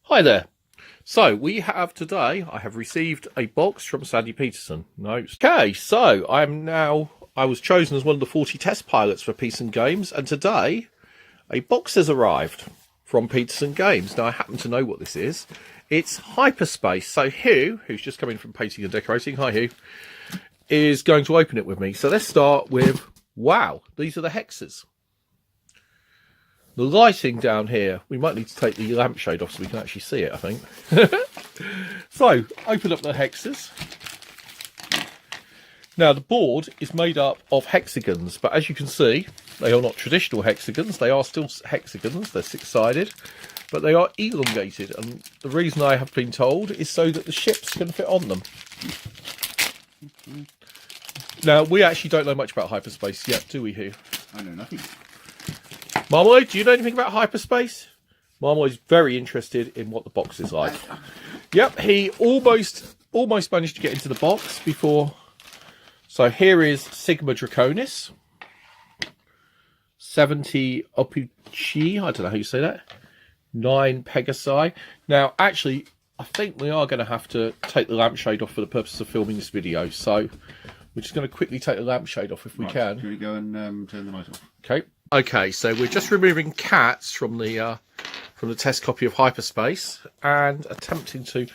Hi there. So we have today, I have received a box from Sandy Petersen. Okay, so I was chosen as one of the 40 test pilots for Petersen Games, and today a box has arrived from Petersen Games. Now I happen to know what this is. It's Hyperspace. So Hugh, who's just come in from painting and decorating, hi Hugh, is going to open it with me. So let's start with, wow, these are the hexes. The lighting down here, we might need to take the lampshade off so we can actually see it, I think. So, open up the hexes. Now, the board is made up of hexagons, but as you can see, they are not traditional hexagons. They are still hexagons. They're six-sided, but they are elongated. And the reason I have been told is so that the ships can fit on them. Now, we actually don't know much about Hyperspace yet, do we, Hugh? I know nothing. Marmalade, do you know anything about Hyperspace? Marmalade's very interested in what the box is like. Yep, he almost managed to get into the box before. So here is Sigma Draconis, 70 Opuchi, I don't know how you say that, 9 Pegasi. Now, actually, I think we are going to have to take the lampshade off for the purpose of filming this video. So we're just going to quickly take the lampshade off if we can. Can we go and turn the light off? Okay. Okay, so we're just removing cats from the test copy of Hyperspace and attempting to.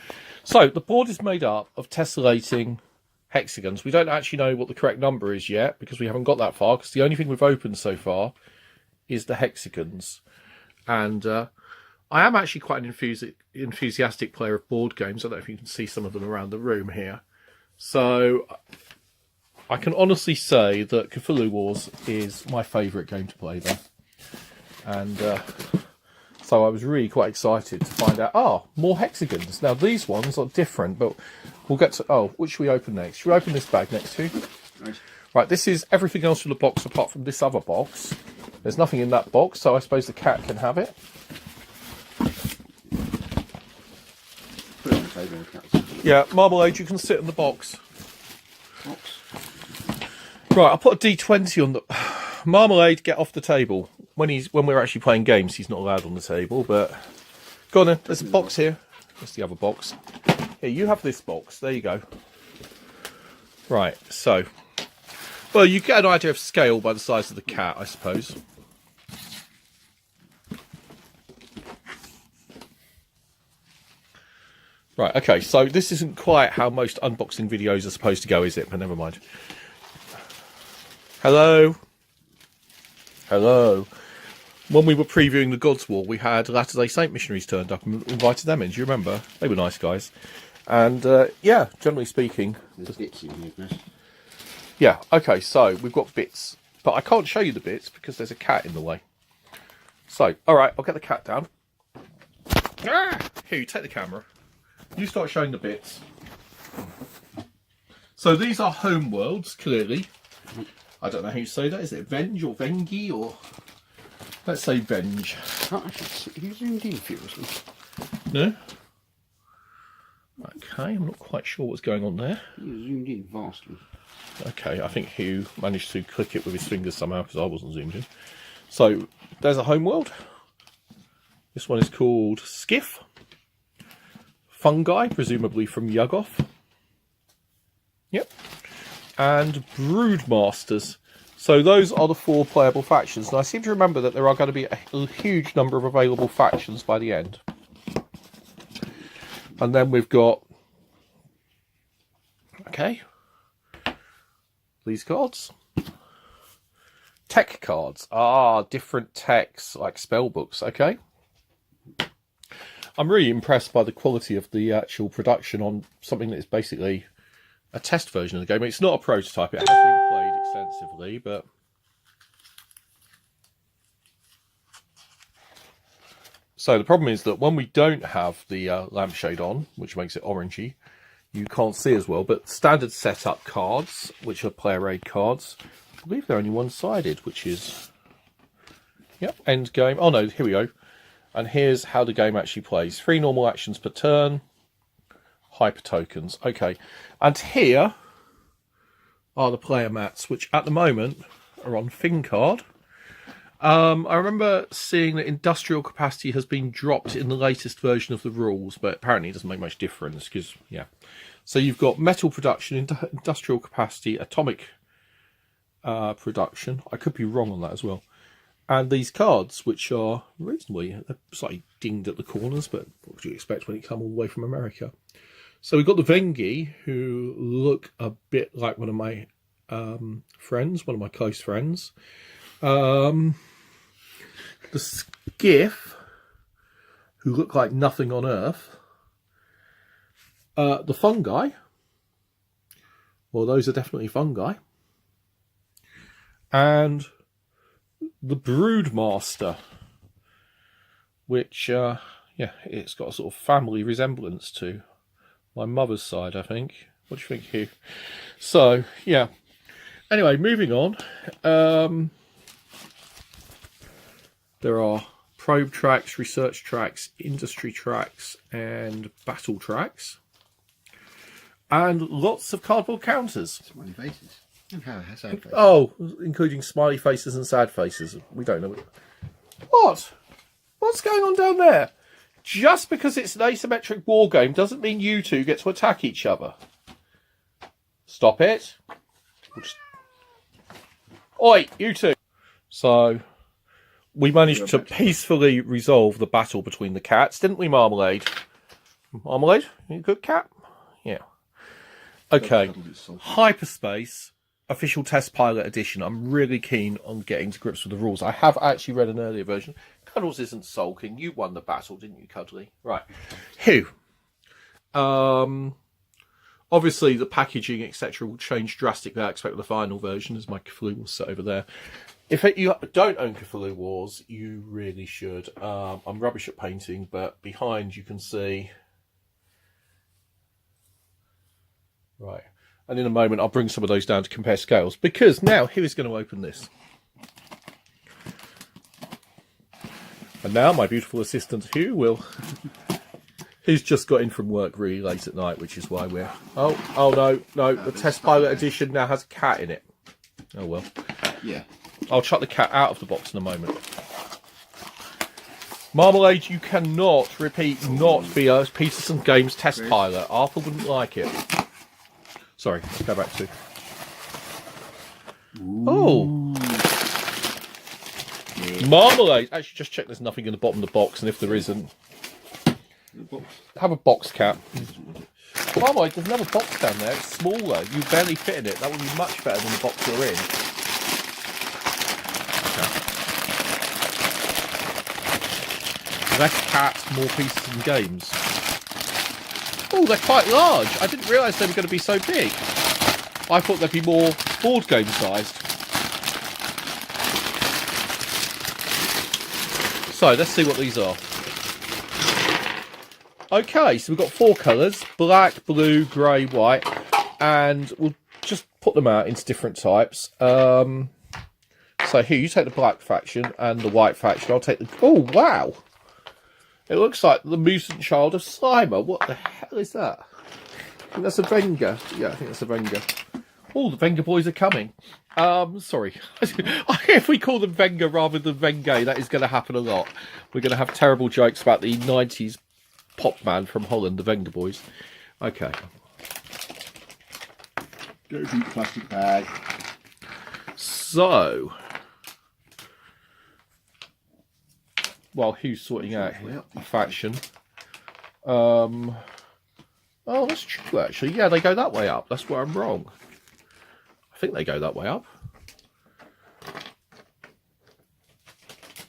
So the board is made up of tessellating hexagons. We don't actually know what the correct number is yet because we haven't got that far. Because the only thing we've opened so far is the hexagons, and I am actually quite an enthusiastic player of board games. I don't know if you can see some of them around the room here. So I can honestly say that Cthulhu Wars is my favourite game to play there. And so I was really quite excited to find out, more hexagons. Now these ones are different, but we'll get to, which should we open next? Should we open this bag next to? Right, this is everything else from the box apart from this other box. There's nothing in that box, so I suppose the cat can have it. Put it on the table, the cat's. Yeah, Marmalade, you can sit in the box. Right, I'll put a D20 on the... Marmalade, get off the table. When we're actually playing games, he's not allowed on the table, but... Go on then, there's a box here. That's the other box. Here, you have this box. There you go. Right, so... Well, you get an idea of scale by the size of the cat, I suppose. Right, okay, so this isn't quite how most unboxing videos are supposed to go, is it? But never mind. Hello. Hello. When we were previewing the God's War, we had Latter-day Saint missionaries turned up and invited them in. Do you remember? They were nice guys. And, yeah, generally speaking... There's bits in here, Chris. Yeah, okay, so we've got bits. But I can't show you the bits because there's a cat in the way. So, alright, I'll get the cat down. Here, you take the camera. You start showing the bits. So these are home worlds, clearly. I don't know how you say that. Is it Venge or Vengi or... Let's say Venge. You zoomed in furiously. No? Okay, I'm not quite sure what's going on there. You zoomed in vastly. Okay, I think Hugh managed to click it with his fingers somehow because I wasn't zoomed in. So, there's a home world. This one is called Skiff. Fungi, presumably from Yugoth. Yep. And Broodmasters. So those are the 4 playable factions. And I seem to remember that there are going to be a huge number of available factions by the end. And then we've got... Okay. These cards. Tech cards. Different techs, like spell books. Okay. I'm really impressed by the quality of the actual production on something that is basically a test version of the game. It's not a prototype. It has been played extensively, but... So the problem is that when we don't have the lampshade on, which makes it orangey, you can't see as well. But standard setup cards, which are player aid cards, I believe they're only one-sided, which is... Yep, end game. Oh no, here we go. And here's how the game actually plays. 3 normal actions per turn. Hyper tokens. Okay. And here are the player mats, which at the moment are on Fin card. I remember seeing that industrial capacity has been dropped in the latest version of the rules, but apparently it doesn't make much difference because, yeah. So you've got metal production, industrial capacity, atomic production. I could be wrong on that as well. And these cards, which are reasonably slightly dinged at the corners, but what would you expect when you come all the way from America? So we've got the Vengi, who look a bit like one of my friends, one of my close friends. The Skiff, who look like nothing on Earth. The Fungi. Well, those are definitely fungi. And the Broodmaster, which, yeah, it's got a sort of family resemblance to my mother's side, I think. What do you think, Hugh? So, yeah. Anyway, moving on. There are probe tracks, research tracks, industry tracks, and battle tracks. And lots of cardboard counters. Smiley faces. And how sad faces. Oh, including smiley faces and sad faces. We don't know. What? What's going on down there? Just because it's an asymmetric war game doesn't mean you two get to attack each other. Stop it. Oi, you two. So, we managed to peacefully resolve the battle between the cats, didn't we, Marmalade? Marmalade? You a good cat? Yeah. Okay. Hyperspace, official test pilot edition. I'm really keen on getting to grips with the rules. I have actually read an earlier version. Cuddles isn't sulking. You won the battle, didn't you, Cuddly? Right. Hugh. Obviously, the packaging, etc., will change drastically. I expect the final version, as my Cthulhu will sit over there. If you don't own Cthulhu Wars, you really should. I'm rubbish at painting, but behind you can see... Right. And in a moment, I'll bring some of those down to compare scales. Because now, Hugh is going to open this. And now, my beautiful assistant, Hugh, will... He's just got in from work really late at night, which is why we're... Oh, no. The test pilot edition now has a cat in it. Oh, well. Yeah. I'll chuck the cat out of the box in a moment. Marmalade, you cannot, repeat, not be a Petersen Games test pilot. Arthur wouldn't like it. Sorry, let's go back to... Ooh. Oh! Yeah. Marmalade! Actually, just check there's nothing in the bottom of the box, and if there isn't... Have a box cap. Marmalade, there's another box down there. It's smaller. You barely fit in it. That would be much better than the box you're in. Okay. Less cats, more Petersen Games. Oh, they're quite large. I didn't realise they were going to be so big. I thought they'd be more board game sized. So, let's see what these are. Okay, so we've got 4 colours. Black, blue, grey, white. And we'll just put them out into different types. So here, you take the black faction and the white faction. I'll take the... Oh, wow! It looks like the mutant child of Slimer. What the hell is that? I think that's a Venga. Yeah, I think that's a Venga. Oh, the Venga boys are coming. Sorry. If we call them Venga rather than Vengay, that is going to happen a lot. We're going to have terrible jokes about the 90s pop man from Holland, the Venga boys. Okay. Go deep plastic bag. So... while Hugh's sorting out a faction. Oh, that's true, actually. Yeah, they go that way up. That's where I'm wrong. I think they go that way up.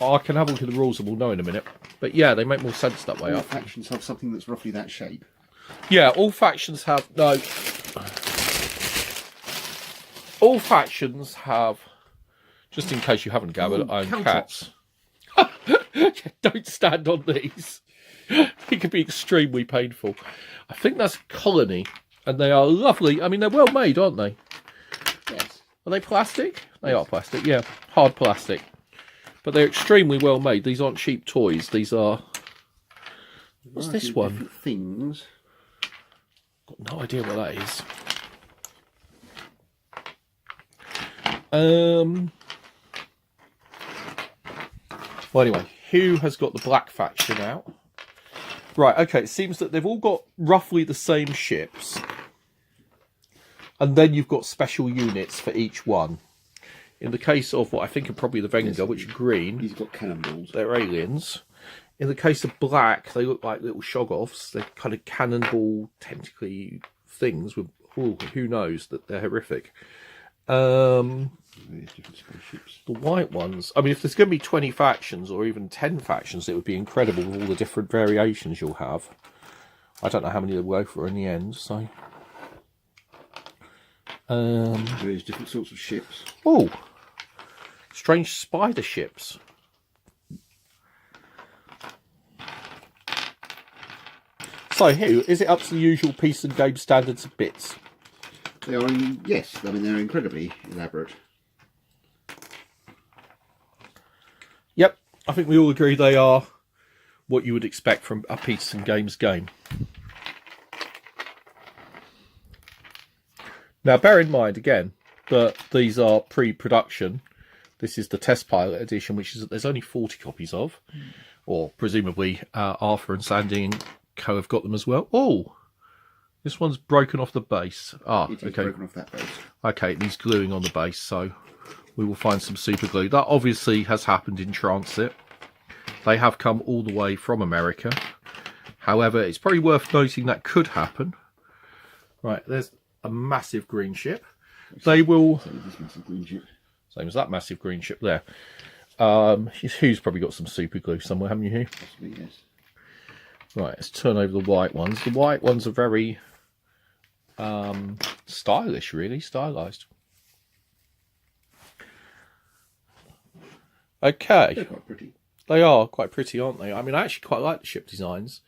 I can have a look at the rules and we'll know in a minute. But yeah, they make more sense that way all up. Factions have something that's roughly that shape. Yeah, all factions have... No. All factions have... Just in case you haven't gathered, own cats. Don't stand on these. It can be extremely painful. I think that's Colony, and they are lovely. I mean, they're well made, aren't they? Yes. Are they plastic? They are plastic, yeah. Hard plastic. But they're extremely well made. These aren't cheap toys. These are... What's this one? Things. Got no idea what that is. Well, anyway, who has got the black faction out? Right, okay, it seems that they've all got roughly the same ships. And then you've got special units for each one. In the case of what I think are probably the Venga, which are green. He's got cannonballs. They're aliens. In the case of black, they look like little Shoggoths. They're kind of cannonball, tentacly things with, ooh, who knows, that they're horrific. The white ones, I mean, if there's going to be 20 factions or even 10 factions, it would be incredible with all the different variations you'll have. I don't know how many there will go for in the end, so... There's different sorts of ships. Oh, strange spider ships. So, Hugh, is it up to the usual Petersen Games standards of bits? They are, yes, I mean, they're incredibly elaborate. Yep, I think we all agree they are what you would expect from a Petersen Games game. Now, bear in mind, again, that these are pre-production. This is the test pilot edition, which is that there's only 40 copies of. Or, presumably, Arthur and Sandy and Co have got them as well. Oh, this one's broken off the base. Ah, It is okay. broken off that base. Okay, it needs gluing on the base, so we will find some super glue. That obviously has happened in transit. They have come all the way from America. However, it's probably worth noting that could happen. Right, there's a massive green ship. They will... This massive green ship. Same as that massive green ship there. Hugh's probably got some super glue somewhere, haven't you, Hugh? Possibly, yes. Right, let's turn over the white ones. The white ones are very stylish, really, stylised. Okay. They're quite pretty. They are quite pretty, aren't they? I mean, I actually quite like the ship designs.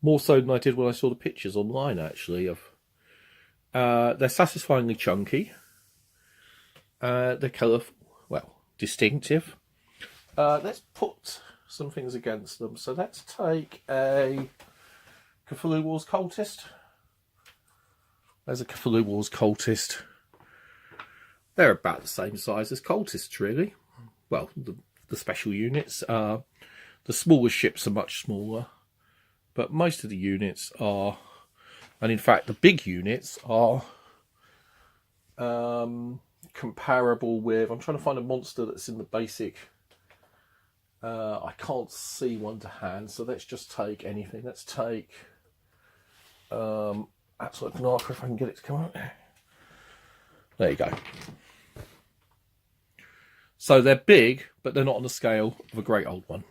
More so than I did when I saw the pictures online, actually. Of they're satisfyingly chunky. They're colourful. Well, distinctive. Let's put some things against them. So let's take a Cthulhu Wars Cultist. There's a Cthulhu Wars Cultist. They're about the same size as Cultists, really. Well, the special units. The smaller ships are much smaller. But most of the units are... And in fact, the big units are comparable with... I'm trying to find a monster that's in the basic... I can't see one to hand, so let's just take anything. Let's take Absolute Gnarker if I can get it to come out. There you go. So they're big, but they're not on the scale of a great old one.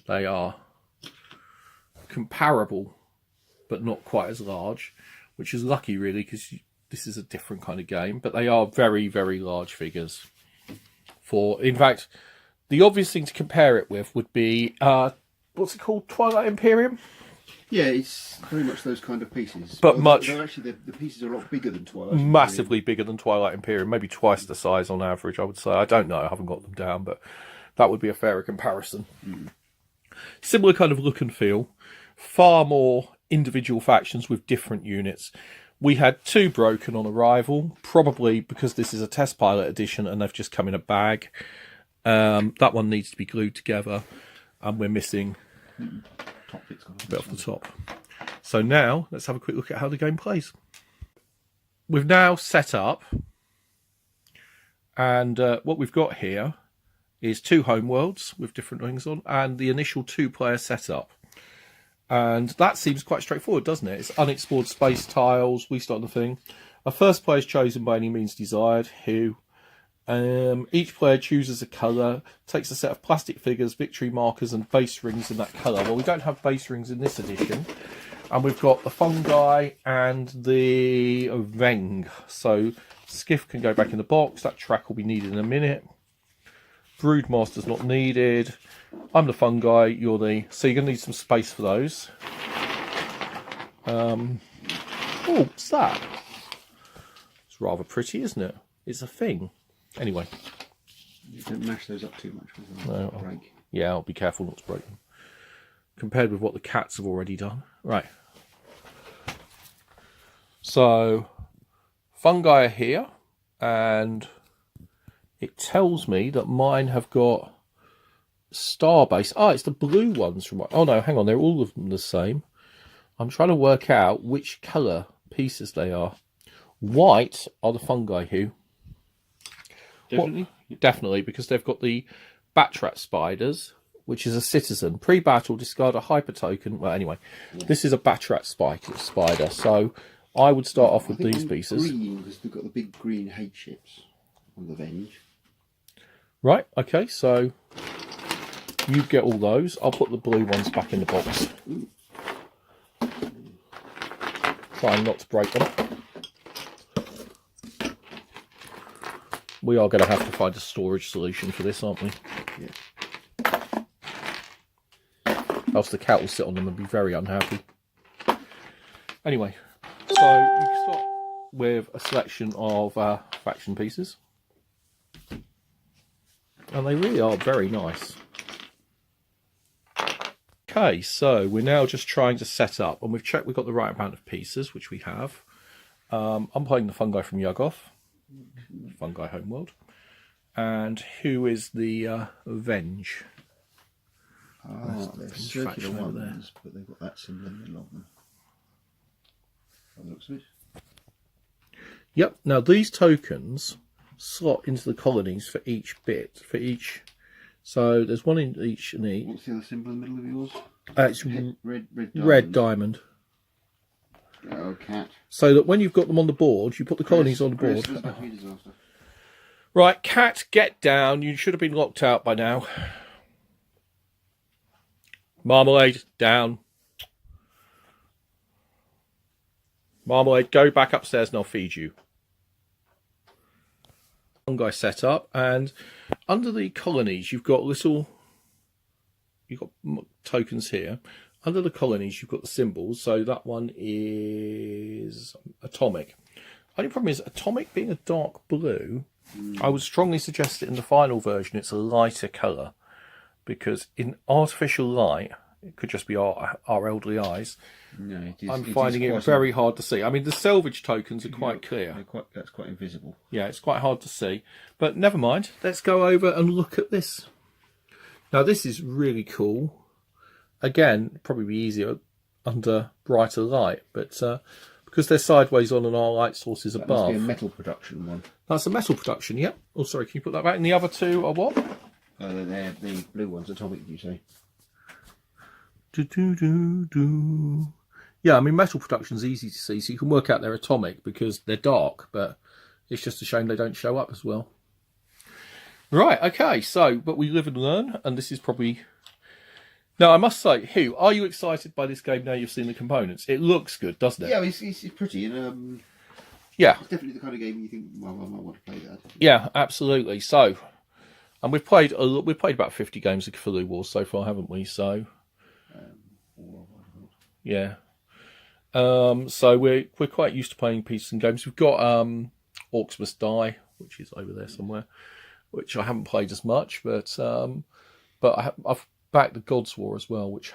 They are comparable, but not quite as large, which is lucky, really, because this is a different kind of game. But they are very, very large figures. In fact... The obvious thing to compare it with would be, what's it called? Twilight Imperium? Yeah, it's very much those kind of pieces. But much... They're actually, the pieces are a lot bigger than Twilight Imperium. Massively bigger than Twilight Imperium. Maybe twice the size on average, I would say. I don't know. I haven't got them down, but that would be a fairer comparison. Similar kind of look and feel. Far more individual factions with different units. We had 2 broken on arrival, probably because this is a test pilot edition and they've just come in a bag. That one needs to be glued together, and we're missing Top bit's gone a bit off the top. So now, let's have a quick look at how the game plays. We've now set up, and what we've got here is 2 homeworlds with different things on, and the initial 2-player setup. And that seems quite straightforward, doesn't it? It's unexplored space tiles, we start the thing. A first player is chosen by any means desired, who... each player chooses a colour, takes a set of plastic figures, victory markers and base rings in that colour. Well, we don't have base rings in this edition. And we've got the fungi and the Veng. So Skiff can go back in the box. That track will be needed in a minute. Broodmaster's not needed. I'm the fungi, you're the... So you're going to need some space for those. Oh, what's that? It's rather pretty, isn't it? It's a thing. Anyway. You don't mash those up too much because No, they'll break. Yeah, I'll be careful not to break them. Compared with what the cats have already done. Right. So, fungi are here, and it tells me that mine have got Starbase. Oh, it's the blue ones from. Oh no, hang on, they're all of them the same. I'm trying to work out which colour pieces they are. White are the fungi, Hugh. Definitely? Definitely, because they've got the Batrat spiders, which is a citizen. Pre-battle, discard a hyper token. Well, anyway, this is a Batrat spider. So I would start off with these pieces. Green, because they've got the big green hate ships on the Venge. Right, okay, so you get all those. I'll put the blue ones back in the box. Ooh. Trying not to break them. We are going to have to find a storage solution for this, aren't we? Yeah. Else the cat will sit on them and be very unhappy. Anyway, so you can start with a selection of faction pieces. And they really are very nice. Okay, so we're now just trying to set up, and we've checked we've got the right amount of pieces, which we have. I'm playing the fungi from Yuggoth, fungi homeworld, and who is the Venge? Ah, they're circular ones, but they've got that symbol in the middle of them. By the looks of it. Yep. Now these tokens slot into the colonies for each bit, for each. So there's one in each and each. What's the other symbol in the middle of yours? It's red diamond. Oh, cat. So that when you've got them on the board, you put the colonies on the board. Right, cat, get down. You should have been locked out by now. Marmalade, down. Marmalade, go back upstairs and I'll feed you. Fungi set up, and under the colonies you've got tokens here. Under the colonies you've got the symbols, so that one is atomic. Only problem is atomic being a dark blue. I would strongly suggest that in the final version it's a lighter colour, because in artificial light, it could just be our elderly eyes. No, I'm finding it very hard to see. I mean, the salvage tokens are quite clear. That's quite invisible. Yeah, it's quite hard to see. But never mind. Let's go over and look at this. Now, this is really cool. Again, probably be easier under brighter light, but because they're sideways on and our light source is above. Must be a metal production one. That's a metal production, yep. Oh, sorry, can you put that back? And the other two are what? They're the blue ones, atomic, you say? Yeah, I mean, metal production's easy to see, so you can work out they're atomic because they're dark, but it's just a shame they don't show up as well. Right, okay, so, but we live and learn, and this is probably... Now, I must say, Hugh, are you excited by this game now you've seen the components? It looks good, doesn't it? Yeah, it's pretty, and yeah, it's definitely the kind of game you think, well, I might want to play that. Yeah, absolutely. So, and we've played about 50 games of Cthulhu Wars so far, haven't we? So, yeah. So we're quite used to playing Petersen Games. We've got Orcs Must Die, which is over there somewhere, which I haven't played as much, but I've backed the God's War as well, which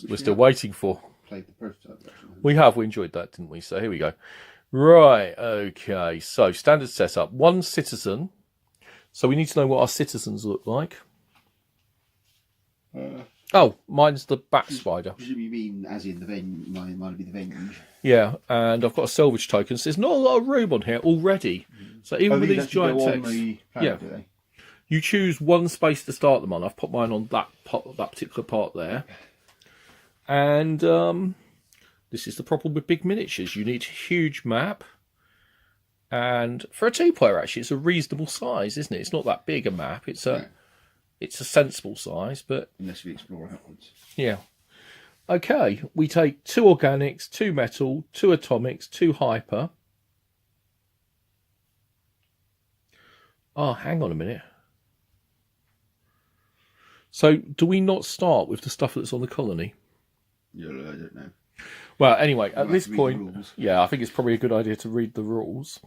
we're still waiting for. Played the prototype version. We enjoyed that, didn't we? So here we go. Right, okay. So standard setup: one citizen. So we need to know what our citizens look like. Oh, mine's the bat spider. Presume you mean as in the Venge? Mine would be the Venge. Yeah, and I've got a salvage token. So there's not a lot of room on here already. So even with these giant texts, do they? You choose one space to start them on. I've put mine on that particular part there. And this is the problem with big miniatures. You need a huge map. And for a two-player, actually, it's a reasonable size, isn't it? It's not that big a map. It's a sensible size, but... Unless we explore outwards. Yeah. Okay, we take 2 organics, 2 metal, 2 atomics, 2 hyper. Oh, hang on a minute. So, do we not start with the stuff that's on the colony? Yeah, I don't know. Well, anyway, at this point, yeah, I think it's probably a good idea to read the rules.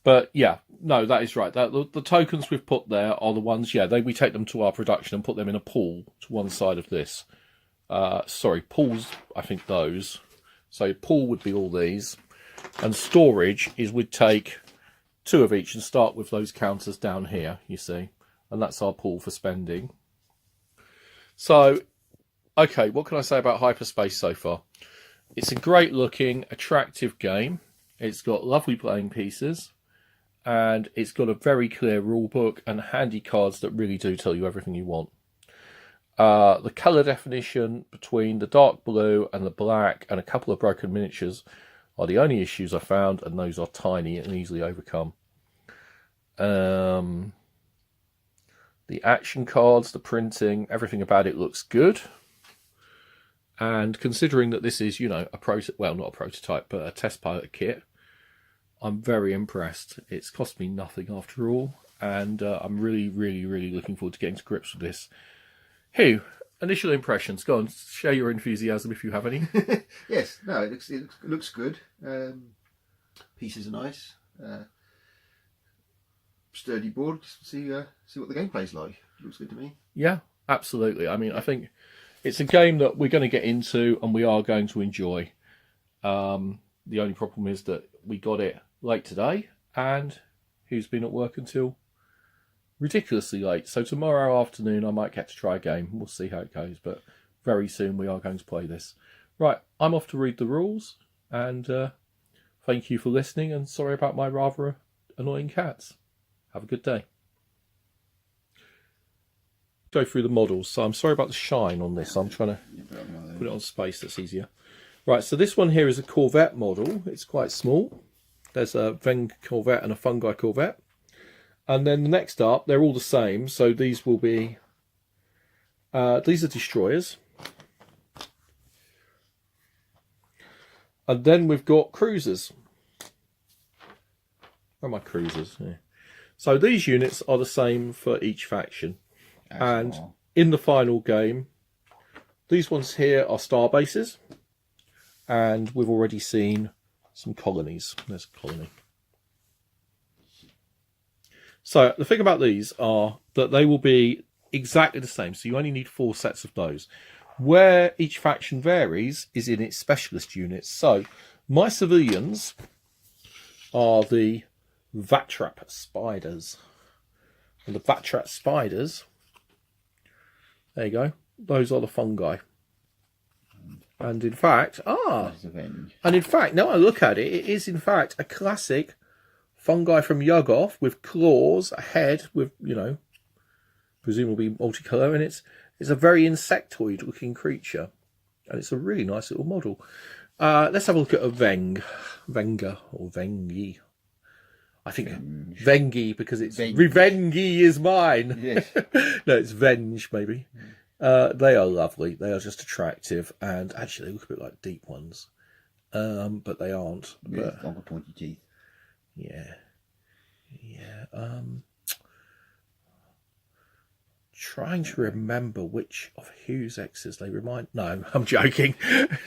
But yeah, no, that is right. The tokens we've put there are the ones, we take them to our production and put them in a pool to one side of this. Sorry, pools, I think those. So pool would be all these. And storage is we'd take 2 of each and start with those counters down here, you see. And that's our pool for spending. So, okay, what can I say about Hyperspace so far? It's a great looking, attractive game. It's got lovely playing pieces, and it's got a very clear rule book and handy cards that really do tell you everything you want. The colour definition between the dark blue and the black and a couple of broken miniatures are the only issues I found, and those are tiny and easily overcome. The action cards, the printing, everything about it looks good. And considering that this is, not a prototype, but a test pilot kit, I'm very impressed. It's cost me nothing after all, and I'm really, really, really looking forward to getting to grips with this. Hugh, initial impressions. Go on, share your enthusiasm if you have any. Yes, no, it looks good. Pieces are nice. Sturdy board. Just see what the gameplay's like. Looks good to me. Yeah, absolutely. I mean, I think it's a game that we're going to get into and we are going to enjoy. The only problem is that we got it late today, and Hugh's been at work until ridiculously late. So tomorrow afternoon I might get to try a game. We'll see how it goes, but very soon we are going to play this. Right, I'm off to read the rules, and thank you for listening, and sorry about my rather annoying cats. Have a good day. Go through the models. So I'm sorry about the shine on this. I'm trying to put it on space, that's easier. Right, so this one here is a Corvette model. It's quite small. There's a Veng Corvette and a Fungi Corvette. And then the next up, they're all the same. So these will be, these are destroyers. And then we've got cruisers. Where are my cruisers? Yeah. So these units are the same for each faction. And in the final game, these ones here are star bases. And we've already seen some colonies. There's a colony. So the thing about these are that they will be exactly the same. So you only need 4 sets of those. Where each faction varies is in its specialist units. So my civilians are the Vatrap Spiders. And the Vatrap Spiders, there you go, those are the fungi. And in fact, now I look at it, it is in fact a classic fungi from Yuggoth with claws, a head with, presumably multicolour, and it's a very insectoid looking creature. And it's a really nice little model. Let's have a look at a Venga, or Vengi. I think Vengi, because it's Revengi is mine. Yes. No, it's Venge, maybe. They are lovely. They are just attractive, and actually they look a bit like deep ones, but they aren't. With longer pointy teeth. Yeah. Trying to remember which of Hugh's X's they remind. No, I'm joking.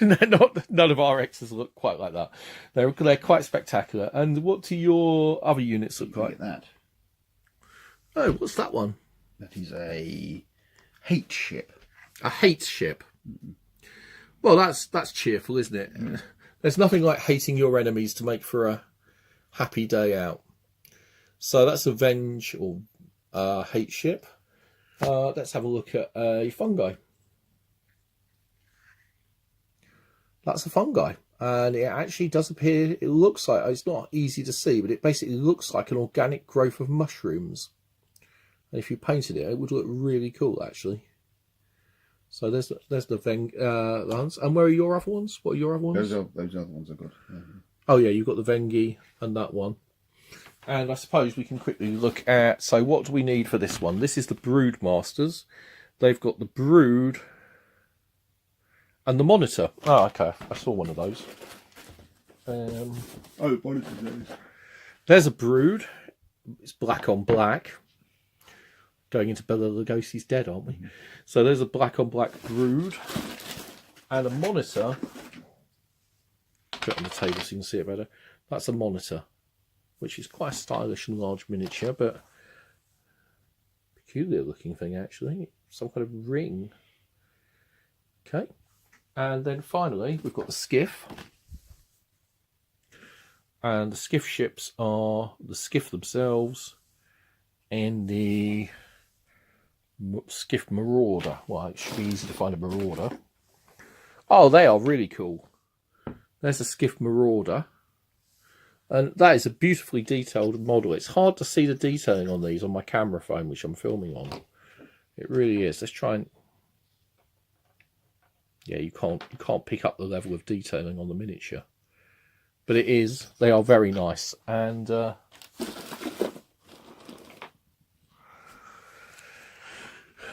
None of our X's look quite like that. They're quite spectacular. And what do your other units look like? Look at that. Oh, what's that one? That is a hate ship. A hate ship. Well, that's cheerful, isn't it? Mm. There's nothing like hating your enemies to make for a happy day out. So that's a Venge or hate ship. Let's have a look at a fungi. That's a fungi. And it actually does appear, it looks like, it's not easy to see, but it basically looks like an organic growth of mushrooms. And if you painted it, it would look really cool, actually. So there's the Veng ones. And where are your other ones? What are your other ones? Those other ones I've got. Yeah. Oh yeah, you've got the Vengi and that one. And I suppose we can quickly look at, so what do we need for this one? This is the Brood Masters. They've got the Brood and the Monitor. Oh, okay. I saw one of those. Monitors. There's a Brood. It's black on black. Going into Bela Lugosi's dead, aren't we? Mm-hmm. So there's a black on black Brood. And a Monitor. Put it on the table so you can see it better. That's a Monitor, which is quite a stylish and large miniature, but peculiar looking thing, actually. Some kind of ring. Okay. And then finally, we've got the skiff. And the skiff ships are the skiff themselves and the Skiff Marauder. Well, it should be easy to find a Marauder. Oh, they are really cool. There's a Skiff Marauder. And that is a beautifully detailed model. It's hard to see the detailing on these on my camera phone, which I'm filming on. It really is. Let's try and... Yeah, you can't pick up the level of detailing on the miniature. But it is. They are very nice. And...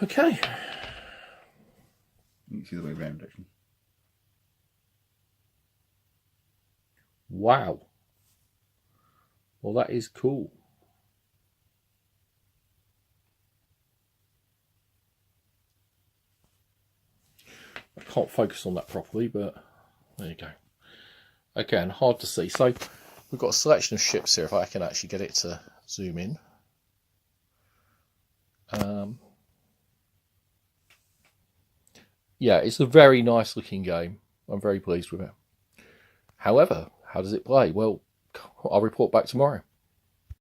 Okay. You can see the way round, actually. Wow. Well, that is cool. I can't focus on that properly, but there you go. Again, hard to see. So we've got a selection of ships here, if I can actually get it to zoom in. Yeah, it's a very nice looking game. I'm very pleased with it. However, how does it play? Well, I'll report back tomorrow.